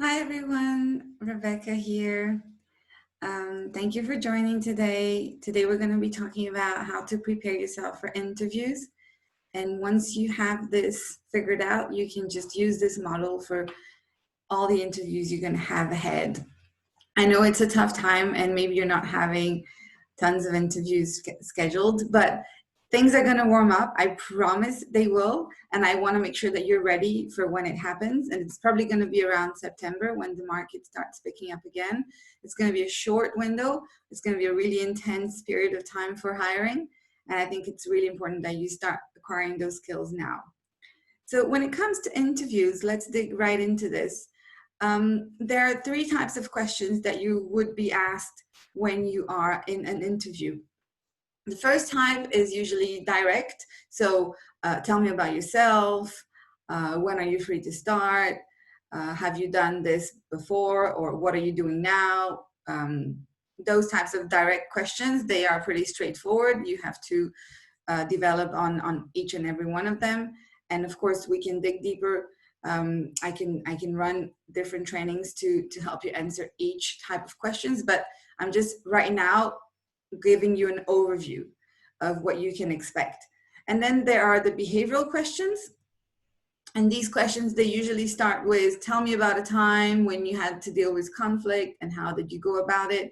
Hi everyone, Rebecca here. Thank you for joining today. Today we're going to be talking about how to prepare yourself for interviews. And once you have this figured out, you can just use this model for all the interviews you're going to have ahead. I know it's a tough time and maybe you're not having tons of interviews scheduled, but things are going to warm up. I promise they will. And I want to make sure that you're ready for when it happens. And it's probably going to be around September when the market starts picking up again. It's going to be a short window. It's going to be a really intense period of time for hiring. And I think it's really important that you start acquiring those skills now. So when it comes to interviews, let's dig right into this. There are three types of questions that you would be asked when you are in an interview. The first type is usually direct. So tell me about yourself. When are you free to start? Have you done this before? Or what are you doing now? Those types of direct questions, they are pretty straightforward. You have to develop on each and every one of them. And of course, we can dig deeper. I can run different trainings to help you answer each type of questions. But I'm just right now giving you an overview of what you can expect. And then there are the behavioral questions. And these questions, they usually start with, tell me about a time when you had to deal with conflict and how did you go about it?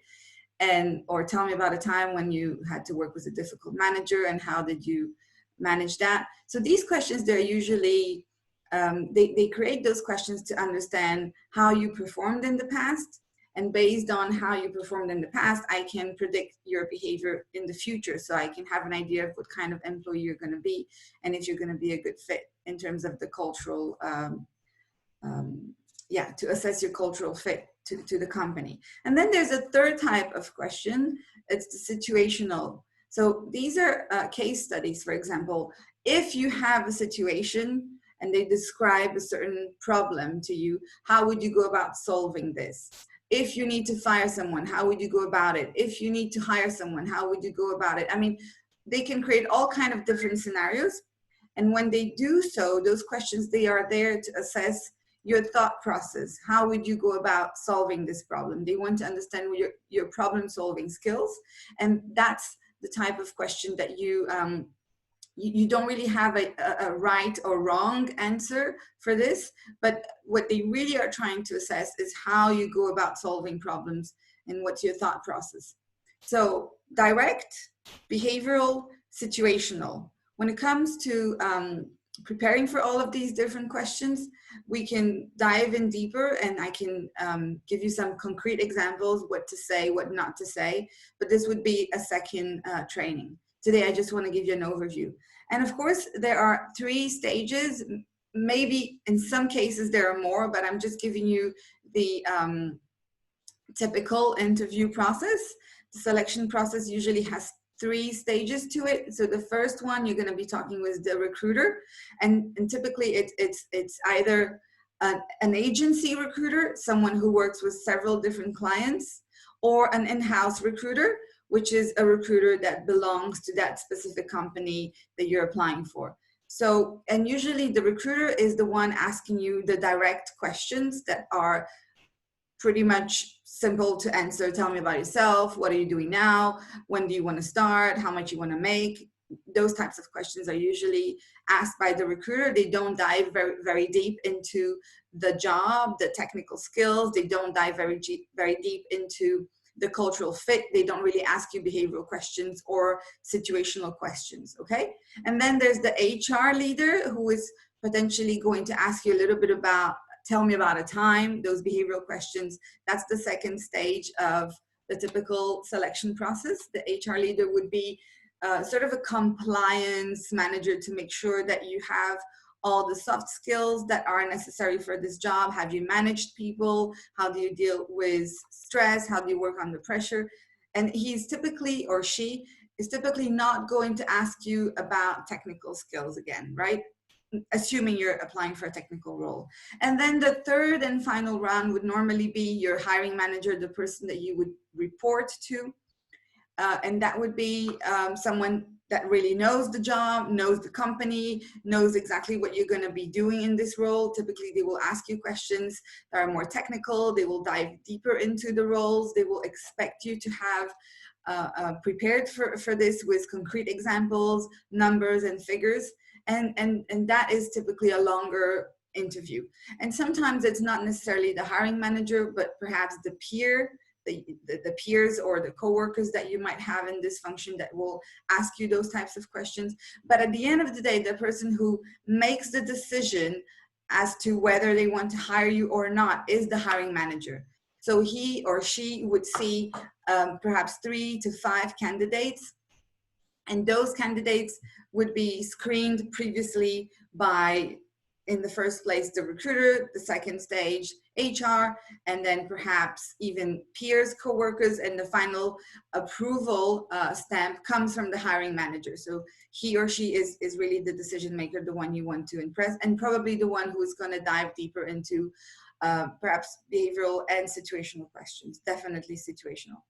And, or tell me about a time when you had to work with a difficult manager and how did you manage that? So these questions, they're usually, they create those questions to understand how you performed in the past. And based on how you performed in the past, I can predict your behavior in the future. So I can have an idea of what kind of employee you're going to be and if you're going to be a good fit in terms of the cultural, to assess your cultural fit to the company. And then there's a third type of question. It's the situational. So these are case studies, for example. If you have a situation and they describe a certain problem to you, how would you go about solving this? If you need to fire someone, how would you go about it? If you need to hire someone, how would you go about it? I mean, they can create all kind of different scenarios. And when they do so, those questions, they are there to assess your thought process. How would you go about solving this problem? They want to understand your problem solving skills. And that's the type of question that you don't really have a right or wrong answer for this, but what they really are trying to assess is how you go about solving problems and what's your thought process. So direct, behavioral, situational. When it comes to preparing for all of these different questions, we can dive in deeper and I can give you some concrete examples, what to say, what not to say, but this would be a second training. Today, I just want to give you an overview. And of course, there are three stages. Maybe in some cases there are more, but I'm just giving you the typical interview process. The selection process usually has three stages to it. So the first one, you're going to be talking with the recruiter, and typically it's either an agency recruiter, someone who works with several different clients, or an in-house recruiter, which is a recruiter that belongs to that specific company that you're applying for. So, and usually the recruiter is the one asking you the direct questions that are pretty much simple to answer. Tell me about yourself. What are you doing now? When do you want to start? How much you want to make? Those types of questions are usually asked by the recruiter. They don't dive very, very deep into the job, the technical skills. They don't dive very deep into the cultural fit. They don't really ask you behavioral questions or situational questions, okay? And then there's the HR leader who is potentially going to ask you a little bit about, tell me about a time, those behavioral questions. That's the second stage of the typical selection process. The HR leader would be sort of a compliance manager to make sure that you have all the soft skills that are necessary for this job. Have you managed people? How do you deal with stress? How do you work under pressure? And he's typically, or she is typically not going to ask you about technical skills again, right? Assuming you're applying for a technical role. And then the third and final round would normally be your hiring manager, the person that you would report to. And that would be someone that really knows the job, knows the company, knows exactly what you're going to be doing in this role. Typically, they will ask you questions that are more technical. They will dive deeper into the roles. They will expect you to have prepared for this with concrete examples, numbers, and figures. And that is typically a longer interview. And sometimes it's not necessarily the hiring manager, but perhaps the peers or the coworkers that you might have in this function that will ask you those types of questions. But at the end of the day, the person who makes the decision as to whether they want to hire you or not is the hiring manager. So he or she would see perhaps 3 to 5 candidates, and those candidates would be screened previously by, in the first place, the recruiter, the second stage, HR, and then perhaps even peers, coworkers, and the final approval stamp comes from the hiring manager. So he or she is really the decision maker, the one you want to impress, and probably the one who is going to dive deeper into perhaps behavioral and situational questions, definitely situational.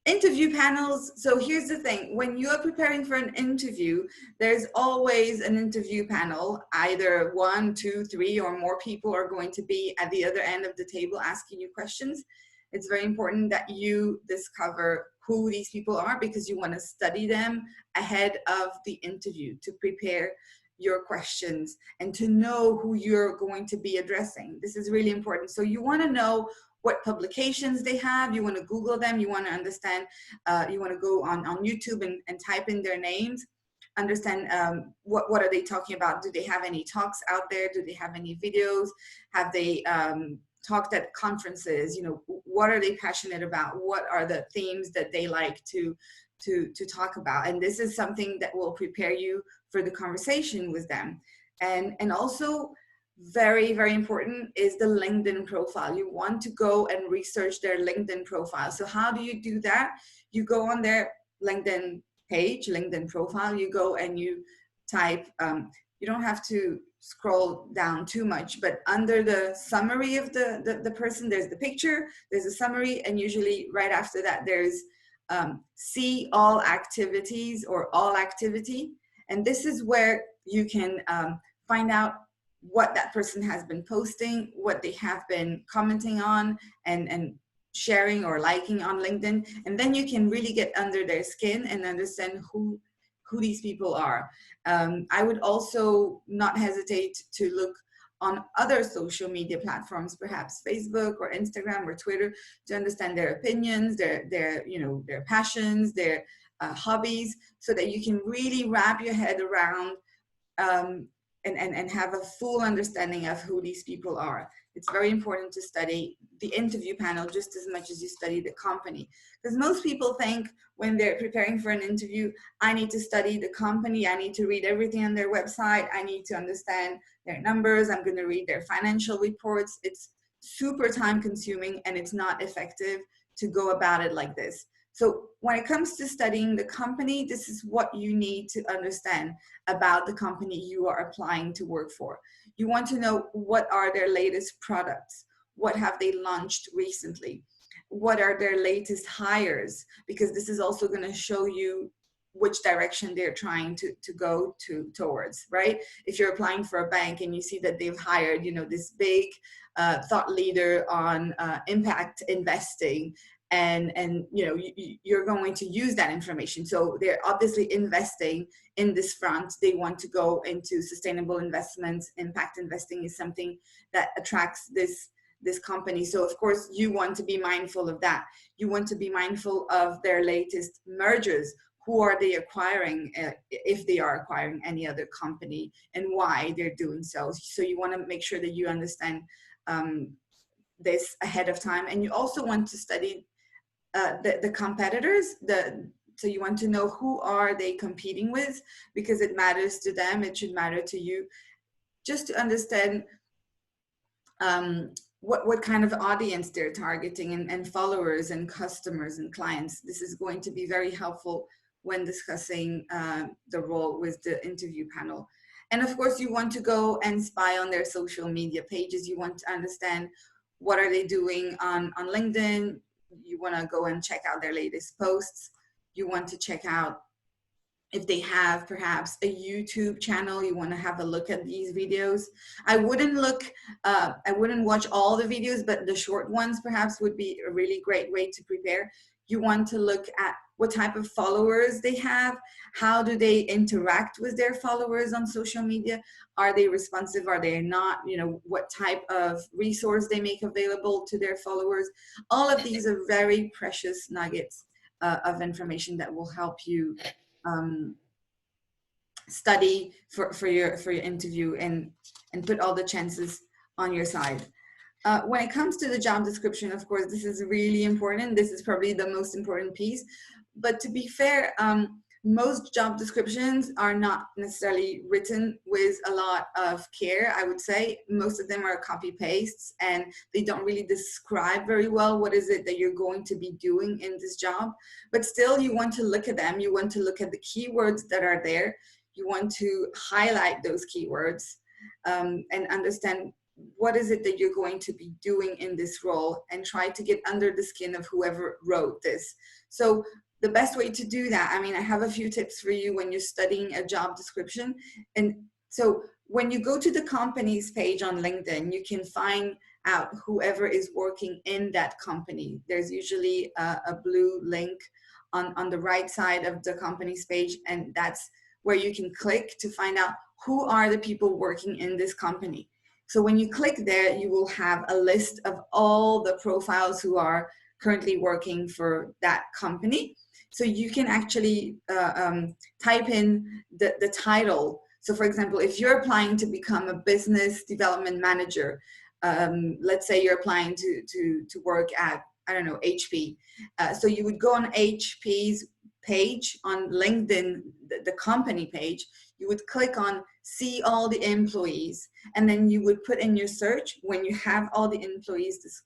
Interview panels. So here's the thing, when you're preparing for an interview, there's always an interview panel. Either 1, 2, 3 or more people are going to be at the other end of the table asking you questions. It's very important that you discover who these people are, because you want to study them ahead of the interview to prepare your questions and to know who you're going to be addressing. This is really important. So you want to know what publications they have. You want to Google them. You want to understand, you want to go on YouTube and type in their names, understand what are they talking about. Do they have any talks out there? Do they have any videos? Have they talked at conferences? You know, what are they passionate about? What are the themes that they like to talk about? And this is something that will prepare you for the conversation with them. And also, very, very important is the LinkedIn profile. You want to go and research their LinkedIn profile. So how do you do that? You go on their LinkedIn page, LinkedIn profile, you go and you type, you don't have to scroll down too much, but under the summary of the person, there's the picture, there's a summary, and usually right after that, there's see all activities or all activity. And this is where you can find out what that person has been posting, what they have been commenting on and sharing or liking on LinkedIn. And then you can really get under their skin and understand who these people are. I would also not hesitate to look on other social media platforms, perhaps Facebook or Instagram or Twitter, to understand their opinions, their you know, their passions, their hobbies, so that you can really wrap your head around and have a full understanding of who these people are. It's very important to study the interview panel just as much as you study the company. Because most people think when they're preparing for an interview, I need to study the company, I need to read everything on their website, I need to understand their numbers, I'm going to read their financial reports. It's super time consuming and it's not effective to go about it like this. So when it comes to studying the company, this is what you need to understand about the company you are applying to work for. You want to know what are their latest products, what have they launched recently, what are their latest hires, because this is also going to show you which direction they're trying to go towards, right? If you're applying for a bank and you see that they've hired, you know, this big thought leader on impact investing, and you know, you're going to use that information. So they're obviously investing in this front. They want to go into sustainable investments. Impact investing is something that attracts this company. So of course you want to be mindful of that. You want to be mindful of their latest mergers. Who are they acquiring, if they are acquiring any other company, and why they're doing so. So you want to make sure that you understand this ahead of time. And you also want to study the competitors. So you want to know who are they competing with, because it matters to them. It should matter to you, just to understand what kind of audience they're targeting, and followers and customers and clients. This is going to be very helpful when discussing the role with the interview panel. And of course, you want to go and spy on their social media pages. You want to understand what are they doing on LinkedIn. You want to go and check out their latest posts. You want to check out if they have perhaps a YouTube channel, you want to have a look at these videos. I wouldn't watch all the videos, but the short ones perhaps would be a really great way to prepare. You want to look at what type of followers they have. How do they interact with their followers on social media? Are they responsive? Are they not? You know, what type of resource they make available to their followers? All of these are very precious nuggets of information that will help you um, study for your interview and put all the chances on your side. When it comes to the job description, of course, this is really important. This is probably the most important piece. But to be fair, most job descriptions are not necessarily written with a lot of care, I would say. Most of them are copy pastes, and they don't really describe very well what is it that you're going to be doing in this job. But still, you want to look at them. You want to look at the keywords that are there. You want to highlight those keywords and understand what is it that you're going to be doing in this role, and try to get under the skin of whoever wrote this. So the best way to do that, I mean, I have a few tips for you when you're studying a job description. And so when you go to the company's page on LinkedIn, you can find out whoever is working in that company. There's usually a blue link on the right side of the company's page, and that's where you can click to find out who are the people working in this company. So when you click there, you will have a list of all the profiles who are currently working for that company. So you can actually type in the title. So for example, if you're applying to become a business development manager, let's say you're applying to work at, I don't know, HP. So you would go on HP's page on LinkedIn, the company page. You would click on see all the employees, and then you would put in your search. When you have all the employees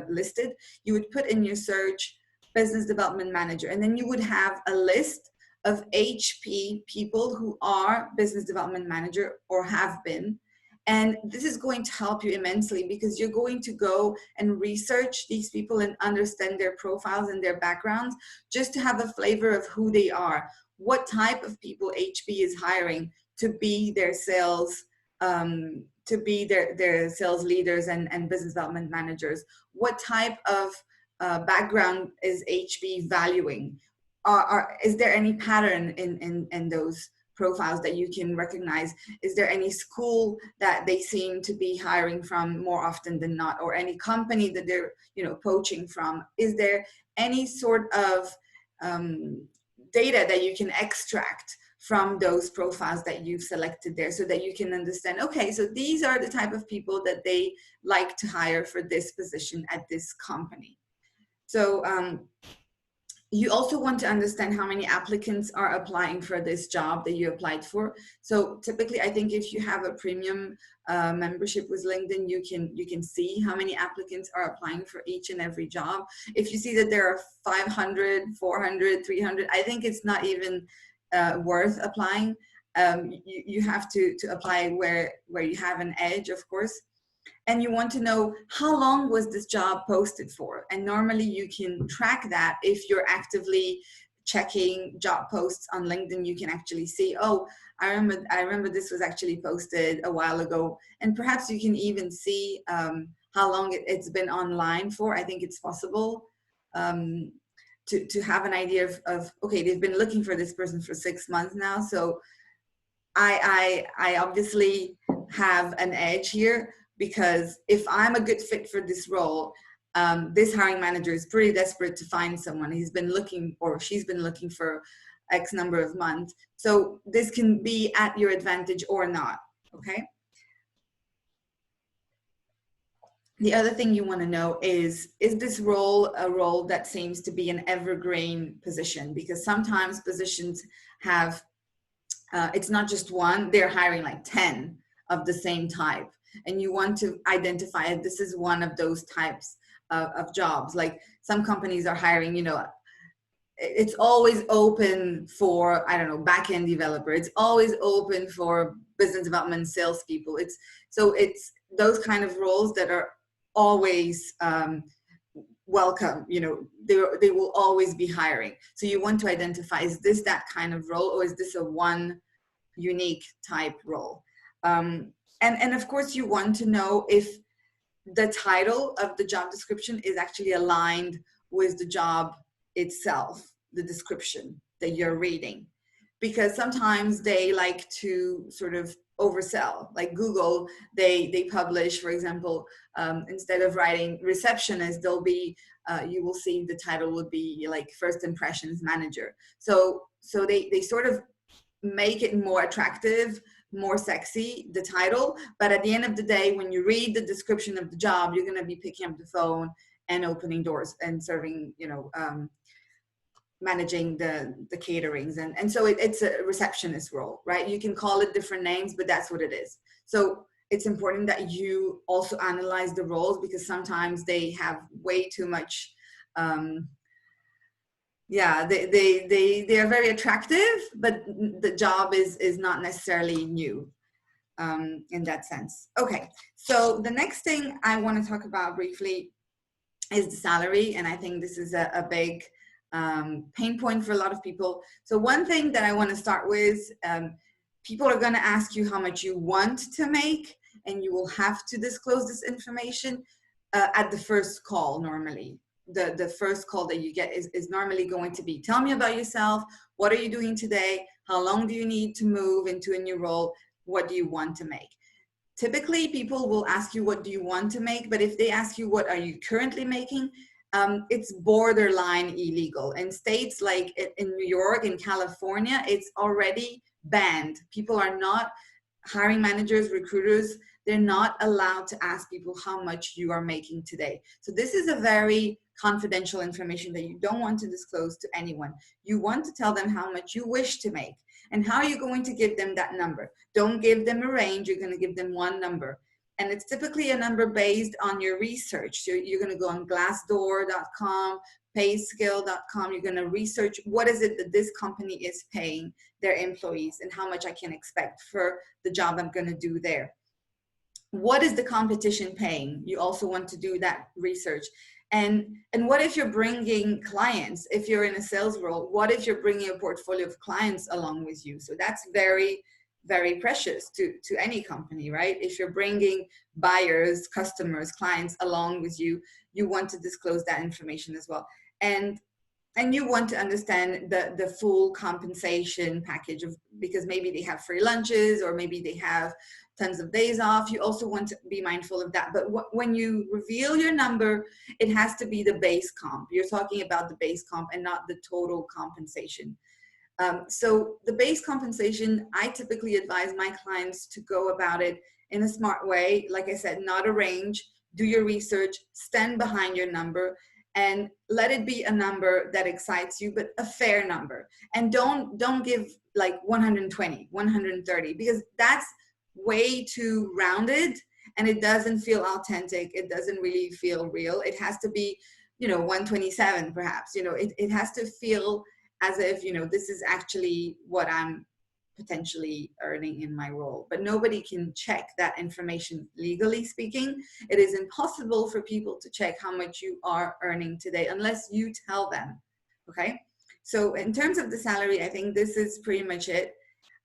listed, you would put in your search business development manager, and then you would have a list of HP people who are business development manager or have been. And this is going to help you immensely, because you're going to go and research these people and understand their profiles and their backgrounds, just to have a flavor of who they are, what type of people HP is hiring to be their sales, to be their sales leaders and business development managers. What type of background is HP valuing? Is there any pattern in those profiles that you can recognize? Is there any school that they seem to be hiring from more often than not, or any company that they're poaching from? Is there any sort of data that you can extract from those profiles that you've selected there, so that you can understand, okay, so these are the type of people that they like to hire for this position at this company. So you also want to understand how many applicants are applying for this job that you applied for. So typically, I think if you have a premium membership with LinkedIn, you can see how many applicants are applying for each and every job. If you see that there are 500, 400, 300, I think it's not even worth applying. You have to apply where you have an edge, of course. And you want to know how long was this job posted for. And normally you can track that if you're actively checking job posts on LinkedIn. You can actually see, oh, I remember this was actually posted a while ago. And perhaps you can even see how long it's been online for. I think it's possible to have an idea of, okay, they've been looking for this person for 6 months now. So I obviously have an edge here, because if I'm a good fit for this role, this hiring manager is pretty desperate to find someone. He's been looking, or she's been looking, for X number of months. So this can be at your advantage or not, okay? The other thing you want to know is this role a role that seems to be an evergreen position? Because sometimes positions have, it's not just one, they're hiring like 10 of the same type. And you want to identify if this is one of those types of jobs. Like some companies are hiring, it's always open for, I don't know, back-end developer. It's always open for business development salespeople. It's those kind of roles that are always welcome, they will always be hiring. So you want to identify, is this that kind of role, or is this a one unique type role? And of course you want to know if the title of the job description is actually aligned with the job itself, the description that you're reading. Because sometimes they like to sort of oversell. Like Google, they publish, for example, instead of writing receptionist, they'll be, you will see the title would be like first impressions manager. So they sort of make it more attractive, more sexy, the title. But at the end of the day, when you read the description of the job, you're going to be picking up the phone and opening doors and serving, managing the caterings. And so it's a receptionist role, right? You can call it different names, but that's what it is. So it's important that you also analyze the roles, because sometimes they have way too much, they are very attractive, but the job is not necessarily new in that sense. Okay, so the next thing I want to talk about briefly is the salary, and I think this is a big pain point for a lot of people. So one thing that I want to start with, people are going to ask you how much you want to make, and you will have to disclose this information at the first call normally. The first call that you get is normally going to be, tell me about yourself, what are you doing today, how long do you need to move into a new role, what do you want to make? Typically, people will ask you, what do you want to make? But if they ask you, what are you currently making? It's borderline illegal. In states like in New York and California, it's already banned. People are not, hiring managers, recruiters, they're not allowed to ask people how much you are making today. So this is a very confidential information that you don't want to disclose to anyone. You want to tell them how much you wish to make. And how are you going to give them that number? Don't give them a range, you're going to give them one number. And it's typically a number based on your research. So you're going to go on glassdoor.com, payscale.com, you're going to research what is it that this company is paying their employees and how much I can expect for the job I'm going to do there. What is the competition paying? You also want to do that research. And what if you're bringing clients? If you're in a sales role, what if you're bringing a portfolio of clients along with you? So that's very, very precious to any company, right? If you're bringing buyers, customers, clients along with you, you want to disclose that information as well. And you want to understand the full compensation package of, because maybe they have free lunches or maybe they have tons of days off. You also want to be mindful of that. But when you reveal your number, it has to be the base comp. You're talking about the base comp and not the total compensation. So the base compensation, I typically advise my clients to go about it in a smart way. Like I said, not a range. Do your research, stand behind your number, and let it be a number that excites you, but a fair number. And don't give like 120, 130, because that's way too rounded and it doesn't feel authentic. It doesn't really feel real. It has to be, 127 perhaps. It has to feel as if, this is actually what I'm potentially earning in my role. But nobody can check that information legally speaking. It is impossible for people to check how much you are earning today unless you tell them. Okay, so in terms of the salary, I think this is pretty much it.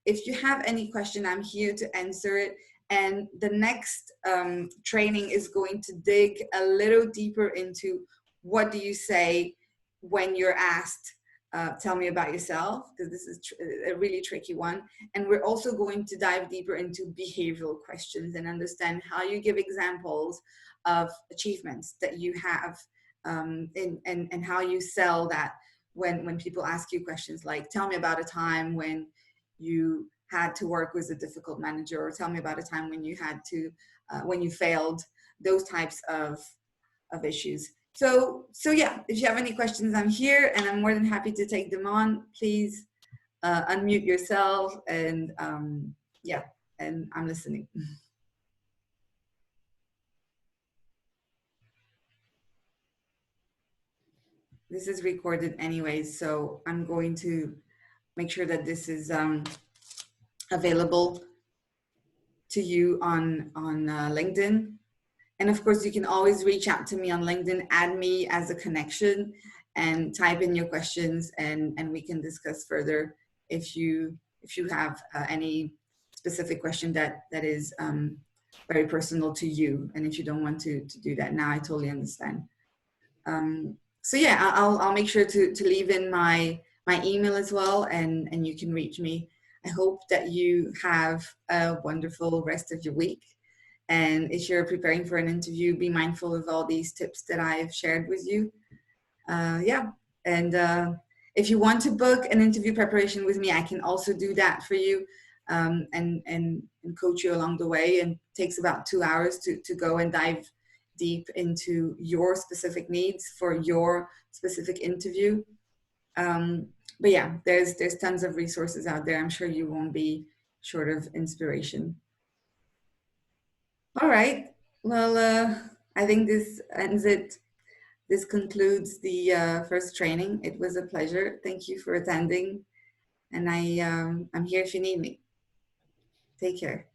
If you have any question, I'm here to answer it. And the next training is going to dig a little deeper into what do you say when you're asked, tell me about yourself, because this is a really tricky one. And we're also going to dive deeper into behavioral questions and understand how you give examples of achievements that you have, and how you sell that when people ask you questions like, tell me about a time when you had to work with a difficult manager, or tell me about a time when you had to, when you failed, those types of issues. So yeah, if you have any questions, I'm here and I'm more than happy to take them on. Please unmute yourself and yeah, and I'm listening. This is recorded anyways, so I'm going to make sure that this is available to you on LinkedIn. And of course, you can always reach out to me on LinkedIn, add me as a connection, and type in your questions, and we can discuss further if you have any specific question that is very personal to you. And if you don't want to do that now, I totally understand. So yeah, I'll make sure to leave in my email as well, and you can reach me. I hope that you have a wonderful rest of your week. And if you're preparing for an interview, be mindful of all these tips that I've shared with you. Yeah. And if you want to book an interview preparation with me, I can also do that for you, and coach you along the way. And it takes about 2 hours to go and dive deep into your specific needs for your specific interview. But yeah, there's tons of resources out there. I'm sure you won't be short of inspiration. All right. Well, I think this ends it. This concludes the first training. It was a pleasure. Thank you for attending. And I'm here if you need me. Take care.